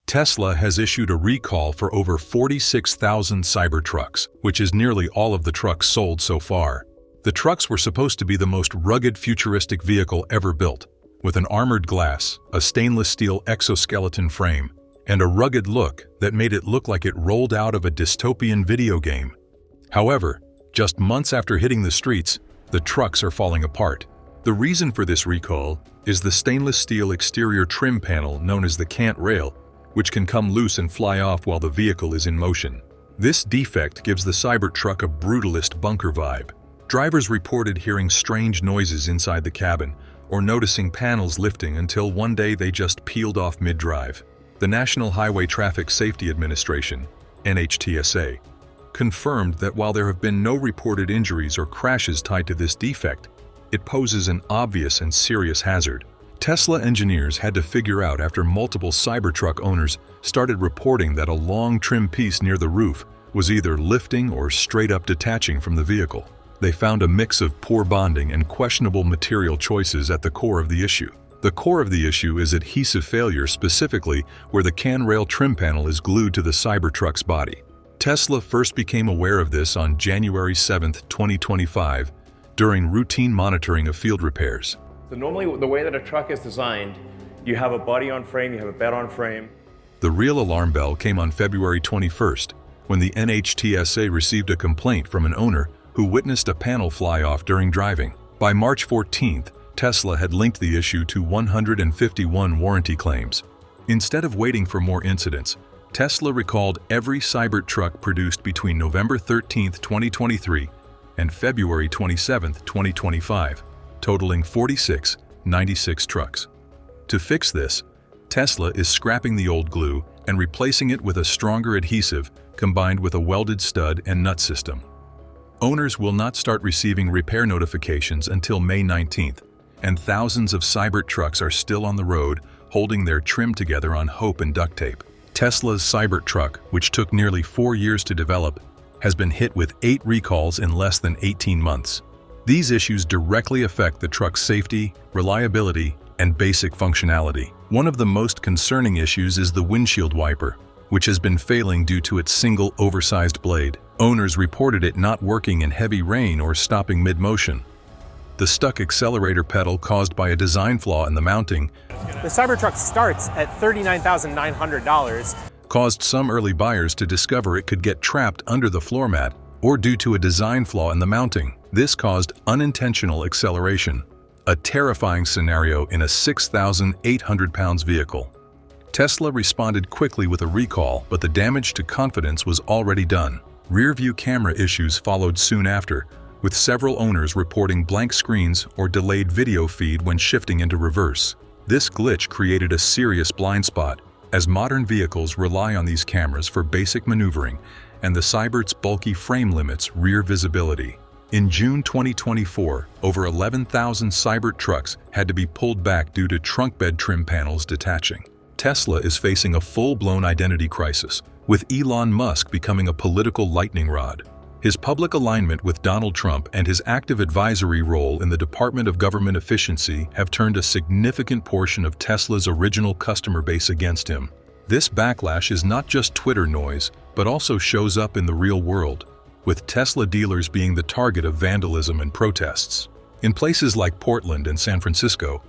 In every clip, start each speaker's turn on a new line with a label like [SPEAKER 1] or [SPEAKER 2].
[SPEAKER 1] Tesla has issued a recall for over 46,000 Cybertrucks, which is nearly all of the trucks sold so far. The trucks were supposed to be the most rugged futuristic vehicle ever built, with an armored glass, a stainless steel exoskeleton frame, and a rugged look that made it look like it rolled out of a dystopian video game. However, just months after hitting the streets, the trucks are falling apart. The reason for this recall is the stainless steel exterior trim panel known as the cant rail, which can come loose and fly off while the vehicle is in motion. This defect gives the Cybertruck a brutalist bunker vibe. Drivers reported hearing strange noises inside the cabin or noticing panels lifting until one day they just peeled off mid-drive. The National Highway Traffic Safety Administration, NHTSA, confirmed that while there have been no reported injuries or crashes tied to this defect, it poses an obvious and serious hazard. Tesla engineers had to figure out after multiple Cybertruck owners started reporting that a long trim piece near the roof was either lifting or straight up detaching from the vehicle. They found a mix of poor bonding and questionable material choices at the core of the issue. The core of the issue is adhesive failure, specifically where the can rail trim panel is glued to the Cybertruck's body. Tesla first became aware of this on January 7, 2025, during routine monitoring of field repairs.
[SPEAKER 2] So normally the way that a truck is designed, you have a body on frame, you have a bed on frame.
[SPEAKER 1] The real alarm bell came on February 21st, when the NHTSA received a complaint from an owner who witnessed a panel fly off during driving. By March 14th, Tesla had linked the issue to 151 warranty claims. Instead of waiting for more incidents, Tesla recalled every Cybertruck produced between November 13, 2023 and February 27, 2025. Totaling 96 trucks. To fix this, Tesla is scrapping the old glue and replacing it with a stronger adhesive combined with a welded stud and nut system. Owners will not start receiving repair notifications until May 19th, and thousands of Cybertrucks are still on the road holding their trim together on hope and duct tape. Tesla's Cybertruck, which took nearly 4 years to develop, has been hit with 8 recalls in less than 18 months. These issues directly affect the truck's safety, reliability, and basic functionality. One of the most concerning issues is the windshield wiper, which has been failing due to its single oversized blade. Owners reported it not working in heavy rain or stopping mid-motion. The stuck accelerator pedal caused by a design flaw in the mounting,
[SPEAKER 3] the Cybertruck starts at $39,900,
[SPEAKER 1] caused some early buyers to discover it could get trapped under the floor mat or due to a design flaw in the mounting. This caused unintentional acceleration, a terrifying scenario in a 6,800 pounds vehicle. Tesla responded quickly with a recall, but the damage to confidence was already done. Rear-view camera issues followed soon after, with several owners reporting blank screens or delayed video feed when shifting into reverse. This glitch created a serious blind spot, as modern vehicles rely on these cameras for basic maneuvering, and the Cybert's bulky frame limits rear visibility. In June 2024, over 11,000 Cybertrucks had to be pulled back due to trunk bed trim panels detaching. Tesla is facing a full-blown identity crisis, with Elon Musk becoming a political lightning rod. His public alignment with Donald Trump and his active advisory role in the Department of Government Efficiency have turned a significant portion of Tesla's original customer base against him. This backlash is not just Twitter noise, but also shows up in the real world, with Tesla dealers being the target of vandalism and protests. In places like Portland and San Francisco,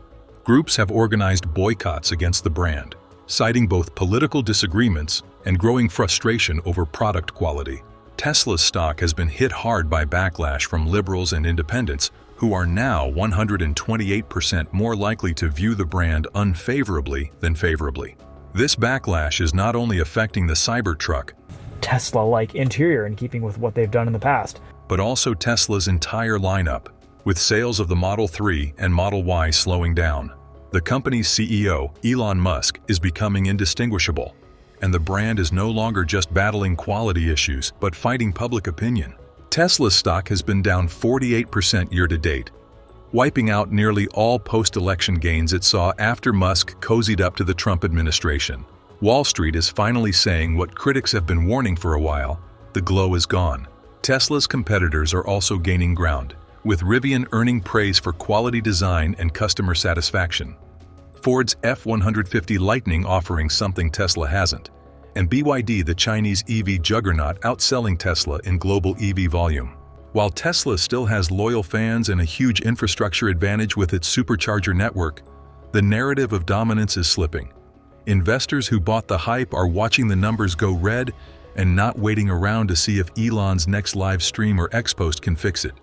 [SPEAKER 1] groups have organized boycotts against the brand, citing both political disagreements and growing frustration over product quality. Tesla's stock has been hit hard by backlash from liberals and independents, who are now 128% more likely to view the brand unfavorably than favorably. This backlash is not only affecting the Cybertruck,
[SPEAKER 3] Tesla-like interior in keeping with what they've done in the past,
[SPEAKER 1] but also Tesla's entire lineup, with sales of the Model 3 and Model Y slowing down. The company's CEO, Elon Musk, is becoming indistinguishable, and the brand is no longer just battling quality issues, but fighting public opinion. Tesla's stock has been down 48% year-to-date, wiping out nearly all post-election gains it saw after Musk cozied up to the Trump administration. Wall Street is finally saying what critics have been warning for a while: the glow is gone. Tesla's competitors are also gaining ground, with Rivian earning praise for quality design and customer satisfaction. Ford's F-150 Lightning offering something Tesla hasn't, and BYD, the Chinese EV juggernaut, outselling Tesla in global EV volume. While Tesla still has loyal fans and a huge infrastructure advantage with its supercharger network, the narrative of dominance is slipping. Investors who bought the hype are watching the numbers go red and not waiting around to see if Elon's next live stream or X post can fix it.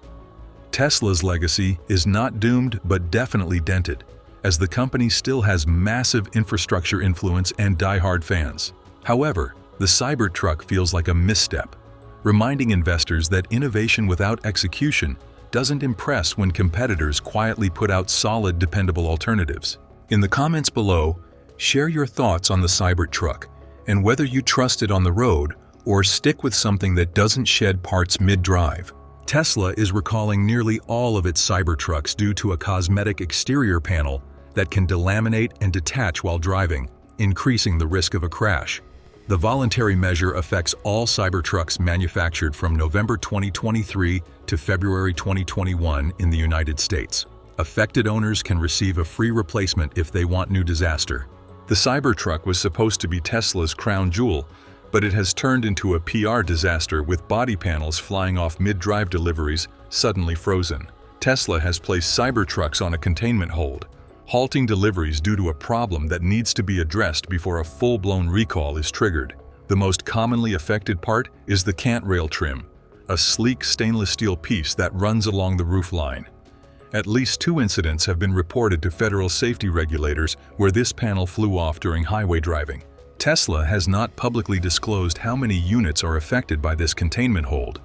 [SPEAKER 1] Tesla's legacy is not doomed but definitely dented, as the company still has massive infrastructure influence and die-hard fans. However, the Cybertruck feels like a misstep, reminding investors that innovation without execution doesn't impress when competitors quietly put out solid, dependable alternatives. In the comments below, share your thoughts on the Cybertruck and whether you trust it on the road or stick with something that doesn't shed parts mid-drive. Tesla is recalling nearly all of its Cybertrucks due to a cosmetic exterior panel that can delaminate and detach while driving, increasing the risk of a crash. The voluntary measure affects all Cybertrucks manufactured from November 2023 to February 2021 in the United States. Affected owners can receive a free replacement if they want new disaster. The Cybertruck was supposed to be Tesla's crown jewel, but it has turned into a PR disaster with body panels flying off mid-drive deliveries suddenly frozen. Tesla has placed Cybertrucks on a containment hold, halting deliveries due to a problem that needs to be addressed before a full-blown recall is triggered. The most commonly affected part is the cant rail trim, a sleek stainless steel piece that runs along the roofline. At least 2 incidents have been reported to federal safety regulators where this panel flew off during highway driving. Tesla has not publicly disclosed how many units are affected by this containment hold,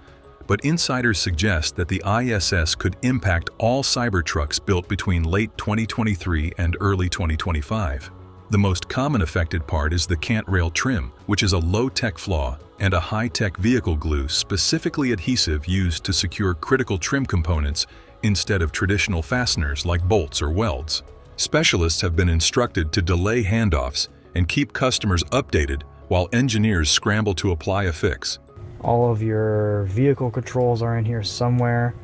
[SPEAKER 1] but insiders suggest that the ISS could impact all Cybertrucks built between late 2023 and early 2025. The most common affected part is the cant rail trim, which is a low-tech flaw and a high-tech vehicle glue specifically adhesive used to secure critical trim components instead of traditional fasteners like bolts or welds. Specialists have been instructed to delay handoffs and keep customers updated while engineers scramble to apply a fix.
[SPEAKER 3] All of your vehicle controls are in here somewhere.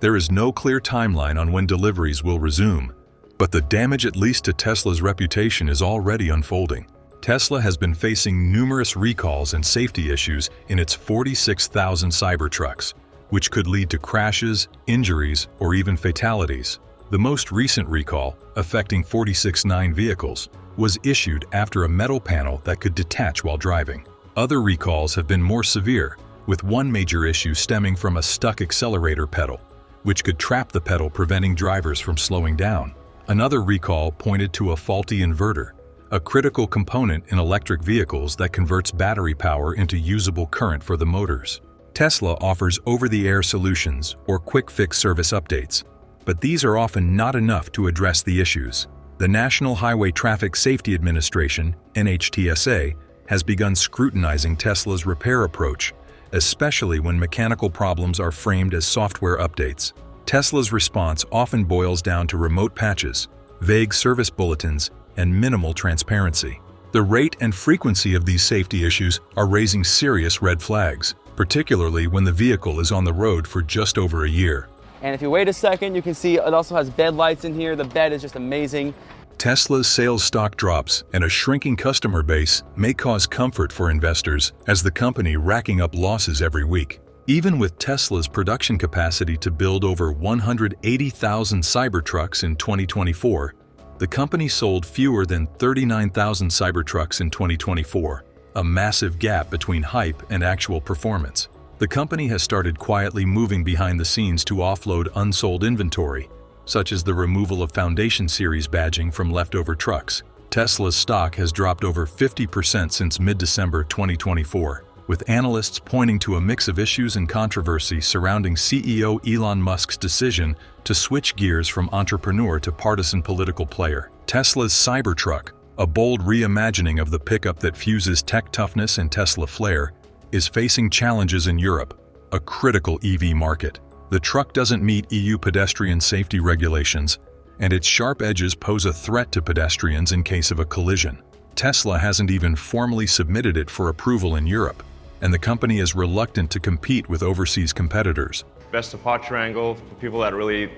[SPEAKER 1] There is no clear timeline on when deliveries will resume, but the damage, at least to Tesla's reputation, is already unfolding. Tesla has been facing numerous recalls and safety issues in its 46,000 Cybertrucks, which could lead to crashes, injuries, or even fatalities. The most recent recall, affecting 46.9 vehicles, was issued after a metal panel that could detach while driving. Other recalls have been more severe, with one major issue stemming from a stuck accelerator pedal, which could trap the pedal, preventing drivers from slowing down. Another recall pointed to a faulty inverter, a critical component in electric vehicles that converts battery power into usable current for the motors. Tesla offers over-the-air solutions or quick-fix service updates, but these are often not enough to address the issues. The National Highway Traffic Safety Administration, NHTSA, has begun scrutinizing Tesla's repair approach, especially when mechanical problems are framed as software updates. Tesla's response often boils down to remote patches, vague service bulletins, and minimal transparency. The rate and frequency of these safety issues are raising serious red flags, particularly when the vehicle is on the road for just over a year.
[SPEAKER 4] And if you wait a second, you can see it also has bed lights in here. The bed is just amazing.
[SPEAKER 1] Tesla's sales stock drops and a shrinking customer base may cause comfort for investors as the company racking up losses every week. Even with Tesla's production capacity to build over 180,000 Cybertrucks in 2024, the company sold fewer than 39,000 Cybertrucks in 2024, a massive gap between hype and actual performance. The company has started quietly moving behind the scenes to offload unsold inventory, such as the removal of Foundation Series badging from leftover trucks. Tesla's stock has dropped over 50% since mid-December 2024, with analysts pointing to a mix of issues and controversy surrounding CEO Elon Musk's decision to switch gears from entrepreneur to partisan political player. Tesla's Cybertruck, a bold reimagining of the pickup that fuses tech toughness and Tesla flair, is facing challenges in Europe, a critical EV market. The truck doesn't meet EU pedestrian safety regulations, and its sharp edges pose a threat to pedestrians in case of a collision. Tesla hasn't even formally submitted it for approval in Europe, and the company is reluctant to compete with overseas competitors.
[SPEAKER 2] Best of pot triangle for people that are really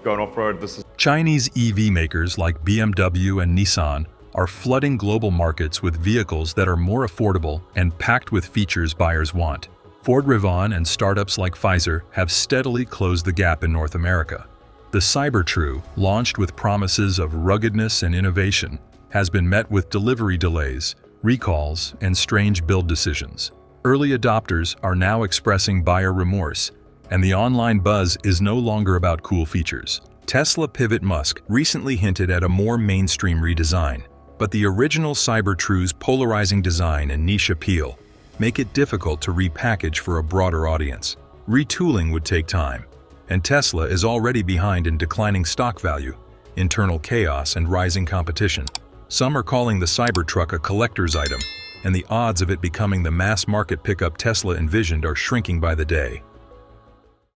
[SPEAKER 2] going off-road. This is
[SPEAKER 1] Chinese EV makers like BMW and Nissan are flooding global markets with vehicles that are more affordable and packed with features buyers want. Ford Revon and startups like Pfizer have steadily closed the gap in North America. The Cybertruck, launched with promises of ruggedness and innovation, has been met with delivery delays, recalls, and strange build decisions. Early adopters are now expressing buyer remorse, and the online buzz is no longer about cool features. Tesla pivot Musk recently hinted at a more mainstream redesign, but the original Cybertruck's polarizing design and niche appeal make it difficult to repackage for a broader audience. Retooling would take time, and Tesla is already behind in declining stock value, internal chaos, and rising competition. Some are calling the Cybertruck a collector's item, and the odds of it becoming the mass-market pickup Tesla envisioned are shrinking by the day.